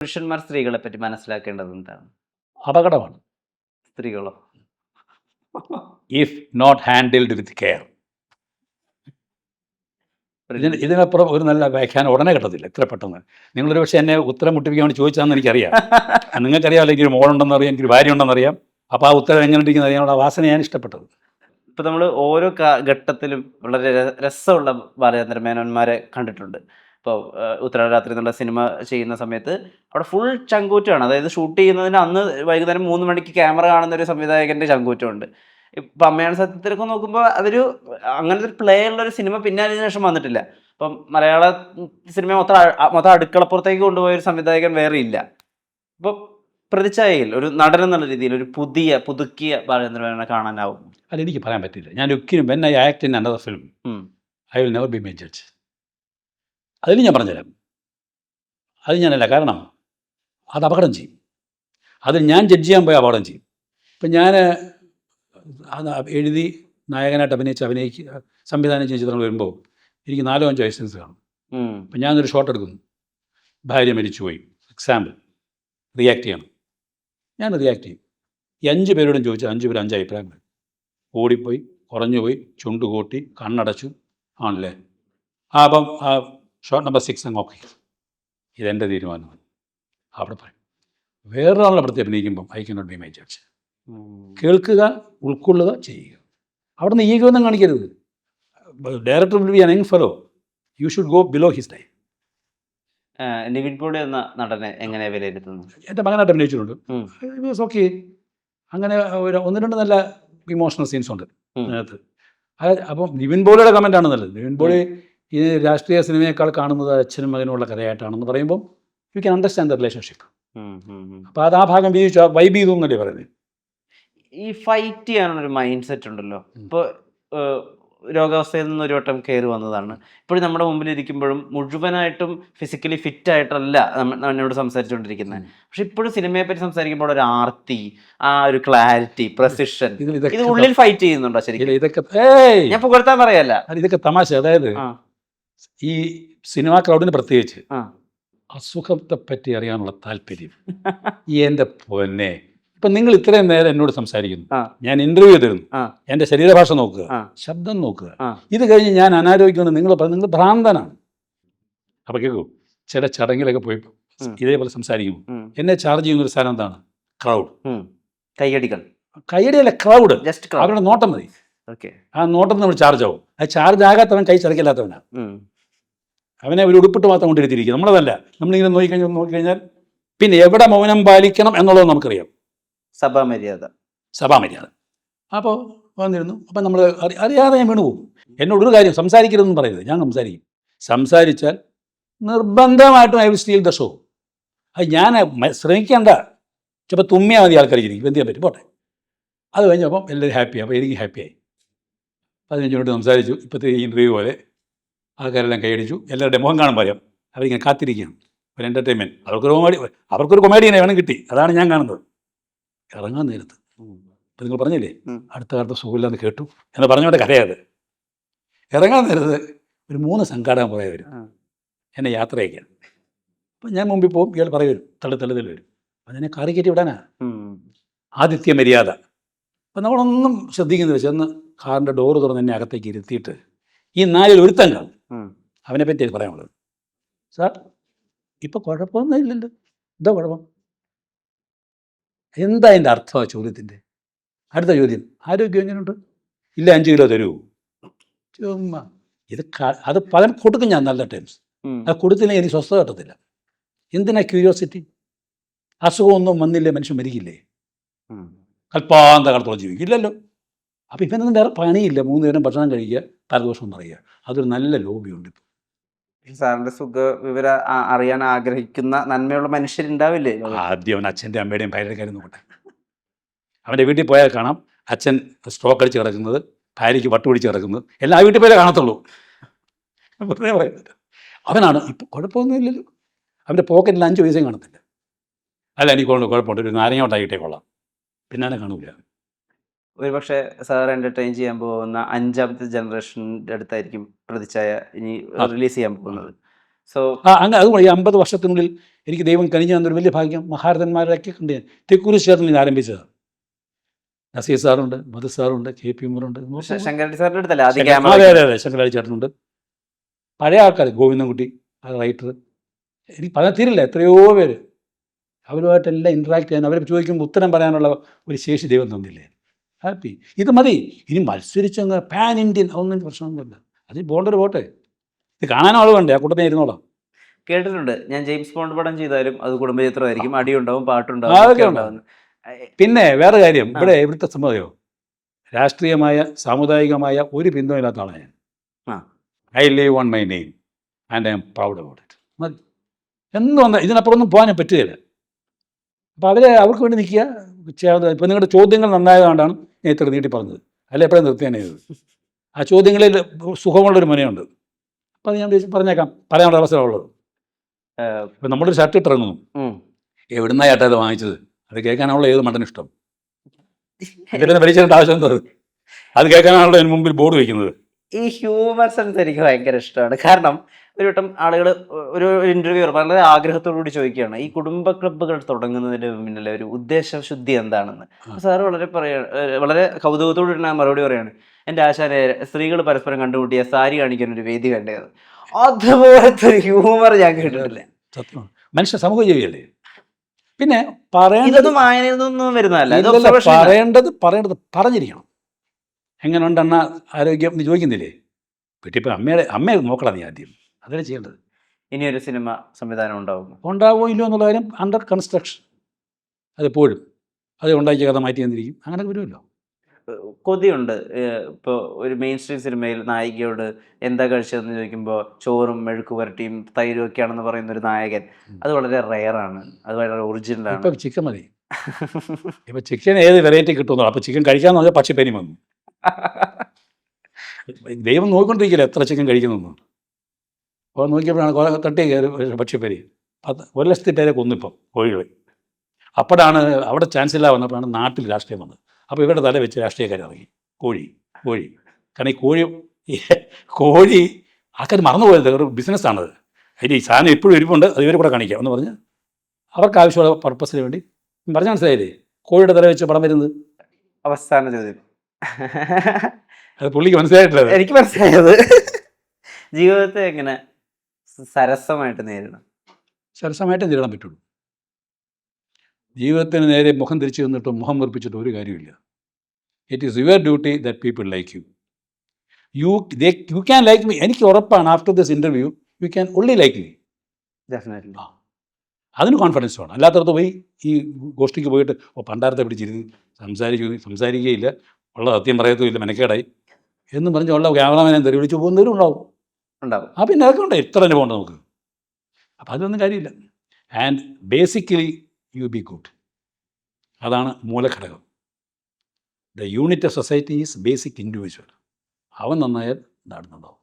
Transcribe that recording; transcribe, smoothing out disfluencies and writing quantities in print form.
പുരുഷന്മാർ സ്ത്രീകളെ പറ്റി മനസ്സിലാക്കേണ്ടത് എന്താണ്? അപകടമാണ് സ്ത്രീകളോ? If not handled with care. ഇതിനപ്പുറം ഒരു നല്ല വ്യാഖ്യാനം ഉടനെ കിട്ടത്തില്ല ഇത്ര പെട്ടെന്ന്. നിങ്ങളൊരു പക്ഷേ എന്നെ ഉത്തരം മുട്ടിപ്പിക്കാൻ വേണ്ടി ചോദിച്ചതെന്ന് എനിക്കറിയാം. നിങ്ങൾക്കറിയാമല്ലോ, എനിക്കൊരു മോളുണ്ടെന്നറിയാം, എനിക്കൊരു ഭാര്യ ഉണ്ടെന്നറിയാം. അപ്പോൾ ആ ഉത്തരം എങ്ങനെ ഇരിക്കുന്നത് അറിയാനുള്ള ആ വാസന ഞാൻ ഇഷ്ടപ്പെട്ടത്. ഇപ്പൊ നമ്മൾ ഓരോ ഘട്ടത്തിലും വളരെ രസമുള്ള ബാലചന്ദ്ര മേനോന്മാരെ കണ്ടിട്ടുണ്ട്. ഇപ്പോൾ ഉത്തരരാത്രി എന്നുള്ള സിനിമ ചെയ്യുന്ന സമയത്ത് അവിടെ ഫുൾ ചങ്കൂറ്റമാണ്. അതായത് ഷൂട്ട് ചെയ്യുന്നതിന് അന്ന് വൈകുന്നേരം 3 മണിക്ക് ക്യാമറ കാണുന്ന ഒരു സംവിധായകൻ്റെ ചങ്കൂറ്റമുണ്ട്. ഇപ്പം അമ്മയാണ് സത്യത്തിലൊക്കെ നോക്കുമ്പോൾ അതൊരു അങ്ങനത്തെ ഒരു പ്ലേ ഉള്ളൊരു സിനിമ പിന്നെ അതിന് ശേഷം വന്നിട്ടില്ല. ഇപ്പം മലയാള സിനിമ മൊത്തം അടുക്കളപ്പുറത്തേക്ക് കൊണ്ടുപോയ ഒരു സംവിധായകൻ വേറെ ഇല്ല. അപ്പോൾ പ്രതിച്ഛായയിൽ ഒരു നടൻ എന്നുള്ള രീതിയിൽ ഒരു പുതുക്കിയ ബാലചന്ദ്ര മേനോനെ കാണാനാവും. അല്ല, എനിക്ക് പറയാൻ പറ്റില്ല. ഞാൻ ഒരിക്കലും when I act in another film I will never be my judge. അതിൽ ഞാൻ പറഞ്ഞുതരാം. അത് ഞാനല്ല. കാരണം അത് അപകടം ചെയ്യും. അതിൽ ഞാൻ ജഡ്ജ് ചെയ്യാൻ പോയി അപകടം ചെയ്യും. ഇപ്പം ഞാൻ എഴുതി നായകനായിട്ട് അഭിനയിക്കുക സംവിധാനം ചെയ്ത ചിത്രങ്ങൾ വരുമ്പോൾ എനിക്ക് 4-5 ലൈസൻസ് കാണും. അപ്പം ഞാനൊരു ഷോട്ട് എടുക്കുന്നു, ഭാര്യ മരിച്ചുപോയി, എക്സാമ്പിൾ, റിയാക്ട് ചെയ്യണം. ഞാൻ റിയാക്ട് ചെയ്യും. ഈ 5 പേരോടും ചോദിച്ചാൽ 5 പേര് 5 അഭിപ്രായങ്ങൾ. ഓടിപ്പോയി, കുറഞ്ഞുപോയി, ചുണ്ട് കൂട്ടി, കണ്ണടച്ചു, ആണല്ലേ, അപ്പം ആ ഷോട്ട് നമ്പർ 6 അങ്ങ് ഓക്കെ, ഇതെൻ്റെ തീരുമാനമാണ്. അവിടെ പറയും. വേറൊരാളുടെ പ്രതി അഭിനയിക്കുമ്പം I cannot be my judge. കേൾക്കുക, ഉൾക്കൊള്ളുക, ചെയ്യുക. അവിടെ നിന്ന് ഈഗോ ഒന്നും കാണിക്കരുത്. Director will be an young fellow, you should go below his time. Nivin Pauly എന്ന നടനെ എങ്ങനെ വിലയിരുത്തുന്നു? എൻ്റെ മകനായിട്ട് അഭിനയിച്ചിട്ടുണ്ട്. ഓക്കെ. അങ്ങനെ ഒരു 1-2 നല്ല ഇമോഷണൽ സീൻസ് ഉണ്ട് അതിനകത്ത്. അപ്പം നിവിൻ പോളിയുടെ കമൻ്റാണ് നല്ലത്. നിവിൻ പോളി ഈ രാഷ്ട്രീയ സിനിമയേക്കാൾ കാണുന്നത് അച്ഛനും മകനുമുള്ള കഥയായിട്ടാണെന്ന് പറയുമ്പം you can understand the relationship. അപ്പോൾ അത് ആ ഭാഗം വീതിച്ചു വൈബ് ചെയ്തു എന്നല്ലേ പറയുന്നത്. ഈ ഫൈറ്റ് ചെയ്യാനുള്ളൊരു മൈൻഡ് സെറ്റ് ഉണ്ടല്ലോ. ഇപ്പോൾ രോഗാവസ്ഥയിൽ നിന്ന് ഒരു വട്ടം കയറി വന്നതാണ്. ഇപ്പോഴും നമ്മുടെ മുമ്പിൽ ഇരിക്കുമ്പോഴും മുഴുവനായിട്ടും ഫിസിക്കലി ഫിറ്റ് ആയിട്ടല്ല എന്നോട് സംസാരിച്ചുകൊണ്ടിരിക്കുന്നത്. പക്ഷെ ഇപ്പോഴും സിനിമയെ പറ്റി സംസാരിക്കുമ്പോൾ ഒരു ആർത്തി, ആ ഒരു ക്ലാരിറ്റി, പ്രസിഷൻ, ഇത് ഉള്ളിൽ ഫൈറ്റ് ചെയ്യുന്നുണ്ടോ ശരിക്കും? ഇതൊക്കെ ഞാൻ പുകഴ്ത്താൻ പറയല്ല, ഇതൊക്കെ തമാശ. അതായത് ഈ സിനിമാ ക്രൗഡിന് പ്രത്യേകിച്ച് അസുഖത്തെ പറ്റി അറിയാനുള്ള താല്പര്യം എൻ്റെ പൊന്നെ. ഇപ്പം നിങ്ങൾ ഇത്രയും നേരം എന്നോട് സംസാരിക്കുന്നു, ഞാൻ ഇൻ്റർവ്യൂ തരുന്നു, എൻ്റെ ശരീരഭാഷ നോക്കുക, ശബ്ദം നോക്കുക. ഇത് കഴിഞ്ഞ് ഞാൻ അനാരോഗ്യമാണ് നിങ്ങൾ ഭ്രാന്തനാണ്. അപ്പോൾ കേൾക്കൂ, ചില ചടങ്ങിലൊക്കെ പോയി ഇതേപോലെ സംസാരിക്കുമ്പോൾ എന്നെ ചാർജ് ചെയ്യുന്ന ഒരു സാധനം എന്താണ്? ക്രൗഡ്. കൈയടിയല്ല, ക്രൗഡ്. അവരുടെ നോട്ടം മതി. ആ നോട്ടം നമ്മൾ ചാർജ് ആവും. അത് ചാർജ് ആകാത്തവൻ കൈ ചടക്കില്ലാത്തവനാണ്. അവനെ ഒരു ഉടുപ്പിട്ട് മാത്രം കൊണ്ടിരുത്തിയിരിക്കും. നമ്മളതല്ല. നമ്മളിങ്ങനെ നോക്കിക്കഴിഞ്ഞാൽ പിന്നെ എവിടെ മൗനം പാലിക്കണം എന്നുള്ളത് നമുക്കറിയാം. സഭാമര്യാദ. അപ്പോൾ വന്നിരുന്നു. അപ്പം നമ്മൾ അറിയാതെ ഞാൻ വീണു പോകും. എന്നോടൊരു കാര്യം സംസാരിക്കരുതെന്ന് പറയരുത്. ഞാൻ സംസാരിച്ചാൽ നിർബന്ധമായിട്ടും I will steel the show. അത് ഞാൻ ശ്രമിക്കേണ്ട. ചിലപ്പോൾ തുമ്മിയാൽ മതി, ആൾക്കാർ ഇരിക്കും, എന്ത് ചെയ്യാൻ പറ്റും, പോട്ടെ. അത് കഴിഞ്ഞപ്പം എല്ലാവരും ഹാപ്പിയായി. അപ്പോൾ എനിക്ക് ഹാപ്പിയായി. 15 മിനിറ്റ് സംസാരിച്ചു. ഇപ്പോഴത്തെ ഈ ഇൻ്റർവ്യൂ പോലെ ആൾക്കാരെല്ലാം കൈയടിച്ചു. എല്ലാവരുടെ മുഖം കാണുമ്പോൾ അറിയാം അവരിങ്ങനെ കാത്തിരിക്കുകയാണ് ഒരു എൻ്റർടൈൻമെൻറ്റ്. അവർക്കൊരു കൊമേഡിയനെ വേണം കിട്ടി. അതാണ് ഞാൻ കാണുന്നത്. ഇറങ്ങാൻ നേരത്ത് ഇപ്പം നിങ്ങൾ പറഞ്ഞില്ലേ അടുത്ത കാലത്ത് സുഖമില്ലാന്ന് കേട്ടു എന്ന് പറഞ്ഞോട്ടെ കഥയത്. ഇറങ്ങാൻ നേരത്ത് ഒരു 3 സംഘാടകൻ പുറകെ വരും എന്നെ യാത്ര അയക്കാൻ. അപ്പം ഞാൻ മുമ്പിൽ പോകും, ഇയാൾ പുറകെ വരും, തള്ളി വരും. അപ്പം എന്നെ കാറി കയറ്റി വിടാനാ ആതിഥ്യ മര്യാദ. അപ്പം നമ്മളൊന്നും ശ്രദ്ധിക്കുന്നത് ചെന്ന് കാറിൻ്റെ ഡോറ് തുറന്ന് എന്നെ അകത്തേക്ക് ഇരുത്തിയിട്ട് ഈ 4-ൽ ഒരുത്തൻ കാണും. അവനെ പറ്റി പറയാനുള്ളത്, സാർ ഇപ്പം കുഴപ്പമൊന്നും ഇല്ലല്ലോ, എന്താ കുഴപ്പം? എന്താ അതിൻ്റെ അർത്ഥം ആ ചോദ്യത്തിൻ്റെ? അടുത്ത ചോദ്യം, ആരോഗ്യം എങ്ങനെയുണ്ട്? ഇല്ല, 5 കിലോ തരൂ. ചുമ്മാ ഇത് അത് പകരം കൊടുക്കും ഞാൻ നല്ല ടൈംസ്. അത് കൊടുത്തില്ലെങ്കിൽ എനിക്ക് സ്വസ്ഥത കിട്ടത്തില്ല. എന്തിനാ ക്യൂരിയോസിറ്റി? അസുഖമൊന്നും വന്നില്ലേ മനുഷ്യൻ മരിക്കില്ലേ? കൽപ്പാന്ത കാലത്തോളം ജീവിക്കില്ലല്ലോ. അപ്പോൾ ഇവനൊന്നും വേറെ പണിയില്ല. 3 നേരം ഭക്ഷണം കഴിക്കുക, പരദോഷം പറയുക. അതൊരു നല്ല ലോബിയുണ്ട് ഇപ്പോൾ. സാറിന്റെ സുഖ വിവരം അറിയാൻ ആഗ്രഹിക്കുന്ന നന്മയുള്ള മനുഷ്യരുണ്ടാവില്ലേ? ആദ്യം അവൻ അച്ഛൻ്റെ അമ്മയുടെയും ഭാര്യയുടെ കാര്യം നോക്കട്ടെ. അവൻ്റെ വീട്ടിൽ പോയാൽ കാണാം അച്ഛൻ സ്ട്രോക്ക് അടിച്ച് കിടക്കുന്നത്, ഭാര്യയ്ക്ക് വട്ടുപിടിച്ച് കിടക്കുന്നത്, എല്ലാം ആ വീട്ടിൽ പോയാലേ കാണത്തുള്ളൂ. വെറുതെ പറയുന്നത്. അവനാണ് ഇപ്പം കുഴപ്പമൊന്നുമില്ലല്ലോ. അവൻ്റെ പോക്കറ്റിൽ 5 പൈസയും കാണത്തില്ല. അല്ല, എനിക്ക് കുഴപ്പമുണ്ട്, ഒരു നാരങ്ങോട്ടായിട്ടേ കൊള്ളാം, പിന്നെ അവനെ കാണൂല. ഒരുപക്ഷെ സാർ എൻ്റർടൈൻ ചെയ്യാൻ പോകുന്ന 5ാമത്തെ ജനറേഷൻ്റെ അടുത്തായിരിക്കും പ്രതിച്ഛായ ഇനി റിലീസ് ചെയ്യാൻ പോകുന്നത്. സോ അങ്ങനെ അതുകൊണ്ട് ഈ 50 വർഷത്തിനുള്ളിൽ എനിക്ക് ദൈവം കനിഞ്ഞു തന്നൊരു വലിയ ഭാഗ്യം മഹാരഥന്മാരൊക്കെ കണ്ട് ഞാൻ തെക്കുറിശ്ശി ചേർന്ന് ഞാൻ ആരംഭിച്ചതാണ്. നസീർ സാറുണ്ട്, മധു സാറുണ്ട്, കെ പി ഉമറുണ്ട്, ശങ്കരടി സാറിന്റെ അടുത്തല്ലേ ആദ്യ അതെ ക്യാമറ? അതെ ശങ്കരാചാര്യ ചേട്ടനുണ്ട്, പഴയ ആൾക്കാർ ഗോവിന്ദൻകുട്ടി ആ റൈറ്റർ, എനിക്ക് പറയാൻ തീരില്ല എത്രയോ പേര്. അവരുമായിട്ടെല്ലാം ഇൻട്രാക്ട് ചെയ്യാൻ, അവർ ചോദിക്കുമ്പോൾ ഉത്തരം പറയാനുള്ള ഒരു ശേഷി ദൈവം തന്നില്ലേ. ഹാപ്പി. ഇത് മതി. ഇനി മത്സരിച്ചങ്ങ് പാൻ ഇന്ത്യൻ ഒന്നും പ്രശ്നമൊന്നുമില്ല. അത് പോകേണ്ടൊരു പോട്ടെ. ഇത് കാണാൻ ആൾ വേണ്ടേ, ആ കൂട്ടത്തിൽ ഇരുന്നോളാം. കേട്ടിട്ടുണ്ട് ഞാൻ ജെയിംസ് ബോണ്ട് പടം ചെയ്താലും അത് കുടുംബചിത്രമായിരിക്കും, അടിയുണ്ടാവും, പാട്ടുണ്ടാവും, അതൊക്കെ ഒക്കെ ഉണ്ടാവും. ഉണ്ടാവും. പിന്നെ വേറെ കാര്യം, ഇവിടുത്തെ സമ്മതിയോ, രാഷ്ട്രീയമായ സാമുദായികമായ ഒരു പിന്തുണയില്ലാത്ത ആളാണ് ഞാൻ. ആ. I leave on my name and I am proud about it. മതി. എന്ന് വന്നാൽ ഇതിനപ്പുറം ഒന്നും പോകാൻ പറ്റുകയില്ല. അപ്പോൾ അവർക്ക് വേണ്ടി നിൽക്കുക. ഇപ്പോൾ നിങ്ങളുടെ ചോദ്യങ്ങൾ നന്നായതുകൊണ്ടാണ് ഞാൻ ഇത്ര നീട്ടി പറഞ്ഞത്. അല്ല എപ്പോഴും നിർത്തിയാനേ ഇത്. ആ ചോദ്യങ്ങളിൽ സുഖമുള്ളൊരു മനയുണ്ട്. അപ്പോൾ അത് ഞാൻ പറഞ്ഞേക്കാം, പറയാനുള്ള അവസരമുള്ളത്. ഇപ്പം നമ്മളൊരു ഷർട്ട് ഇട്ടിറങ്ങുന്നു, എവിടുന്നാ ചേട്ടാ ഇത് വാങ്ങിച്ചത്, അത് കേൾക്കാനുള്ള ഏത് മണ്ടനും ഇഷ്ടം. ഇതിലൊന്നും വലിച്ചേണ്ട ആവശ്യം എന്തത്, അത് കേൾക്കാനാണല്ലോ അതിന് മുമ്പിൽ ബോർഡ് വയ്ക്കുന്നത്. ഈ ഹ്യൂമർ സെൻസ് എനിക്ക് ഭയങ്കര ഇഷ്ടമാണ്. കാരണം ഒരു വട്ടം ആളുകൾ ഒരു ഇന്റർവ്യൂ വളരെ ആഗ്രഹത്തോടുകൂടി ചോദിക്കുകയാണ്, ഈ കുടുംബ ക്ലബ്ബുകൾ തുടങ്ങുന്നതിന് പിന്നിലെ ഒരു ഉദ്ദേശശുദ്ധി എന്താണെന്ന്. സാറ് വളരെ കൗതുകത്തോടുകൂടി ഞാൻ മറുപടി പറയാണ്, എൻ്റെ ആശാനെ സ്ത്രീകൾ പരസ്പരം കണ്ടുമുട്ടിയ സാരി കാണിക്കാൻ ഒരു വേദി വേണ്ടത്. അതുപോലത്തെ ഒരു ഹ്യൂമർ ഞാൻ കേട്ടിട്ടില്ല. സത്യമാണ്. മനുഷ്യ സമൂഹ ജീവിയല്ലേ. പിന്നെ ഇതൊന്നും വായനയിൽ നിന്നും വരുന്നതല്ല, ഇത് പറയേണ്ടത് observation ആണ്. പറഞ്ഞിരിക്കണം. എങ്ങനെയുണ്ട് അണ്ണ ആരോഗ്യം എന്ന് ചോദിക്കുന്നില്ലേ, വീട്ടിൽ അമ്മയെ നോക്കണം നീ ആദ്യം, അതല്ലേ ചെയ്യേണ്ടത്. ഇനിയൊരു സിനിമ സംവിധാനം ഉണ്ടാവുമോ ഇല്ലയോ എന്നുള്ള കാര്യം അണ്ടർ കൺസ്ട്രക്ഷൻ. അതെപ്പോഴും അത് ഉണ്ടാക്കിയ കഥ മാറ്റി തന്നിരിക്കും, അങ്ങനെ വരുമല്ലോ. കൊതിയുണ്ട്. ഇപ്പോൾ ഒരു മെയിൻ സ്ട്രീം സിനിമയിൽ നായികയോട് എന്താ കഴിച്ചതെന്ന് ചോദിക്കുമ്പോൾ ചോറും മെഴുക്ക് പുരട്ടിയും തൈരും ഒക്കെയാണെന്ന് പറയുന്ന ഒരു നായകൻ, അത് വളരെ റെയറാണ്, അത് വളരെ ഒറിജിനലാണ്. ഇപ്പം ചിക്കൻ മതി. ഇപ്പം ചിക്കൻ ഏത് വെറൈറ്റി കിട്ടുമെന്നോ, അപ്പോൾ ചിക്കൻ കഴിക്കാന്ന് പറഞ്ഞാൽ പക്ഷിപ്പനി വന്നു. ദൈവം നോക്കിക്കൊണ്ടിരിക്കില്ല എത്ര ചിക്കൻ കഴിക്കുന്നു. അപ്പോൾ നോക്കിയപ്പോഴാണ് തട്ടി കയറി പക്ഷിപ്പനി. 1,00,000 പേരെ കൊന്നിപ്പം കോഴികളെ. അപ്പോഴാണ് അവിടെ ചാൻസ് ഇല്ല വന്നപ്പോഴാണ് നാട്ടിൽ രാഷ്ട്രീയം വന്നത്. അപ്പോൾ ഇവരുടെ തല വെച്ച് രാഷ്ട്രീയക്കാർ ഇറങ്ങി. കോഴി കാരണം ഈ കോഴി ആൾക്കാർ മറന്നുപോയത് ഒരു ബിസിനസ്സാണത്. അതിൽ ഈ സാധനം എപ്പോഴും ഇരിപ്പുണ്ട്, അത് ഇവർ കൂടെ കാണിക്കാം എന്ന് പറഞ്ഞ് അവർക്ക് ആവശ്യമുള്ള പർപ്പസിന് വേണ്ടി പറഞ്ഞാൽ മനസ്സിലായില്ലേ കോഴിയുടെ തല വെച്ച് പടം വരുന്നത്. അവസാന ചോദ്യം, അത് പുള്ളിക്ക് മനസ്സിലായിട്ടില്ല. എനിക്ക് മനസ്സിലായത് ജീവിതത്തെ എങ്ങനെ സരസമായിട്ട് നേരിടണം. സരസമായിട്ട് നേരിടാൻ പറ്റുള്ളൂ. ജീവിതത്തിന് നേരെ മുഖം തിരിച്ചു നിന്നിട്ടും മുഖം വീർപ്പിച്ചിട്ട് ഒരു കാര്യമില്ല. It is your duty that people like you. You can like me. എനിക്ക് ഉറപ്പാണ് after this interview you can only like me. Definitely. അതിന് കോൺഫിഡൻസ് വേണം. അല്ലാത്തടത്ത് പോയി ഈ ഗോഷ്ഠിക്ക് പോയിട്ട് പണ്ടാരത്തെ പിടിച്ചിരുന്ന് സംസാരിക്കുകയില്ല, ഉള്ള സത്യം പറയത്തുമില്ല, മെനക്കേടായി എന്നും പറഞ്ഞ് ഉള്ള ക്യാമറമാനെ തെറി വിളിച്ച് പോകുന്നവരും ഉണ്ടാവും. പിന്നെ അതൊക്കെ ഉണ്ട്, ഇത്ര തന്നെ പോകണ്ട നമുക്ക്. അപ്പം അതൊന്നും കാര്യമില്ല. And basically you be good. അതാണ് മൂലഘടകം. The unit of society is basic individual. അവൻ നന്നായാൽ നാട് നന്നാവും.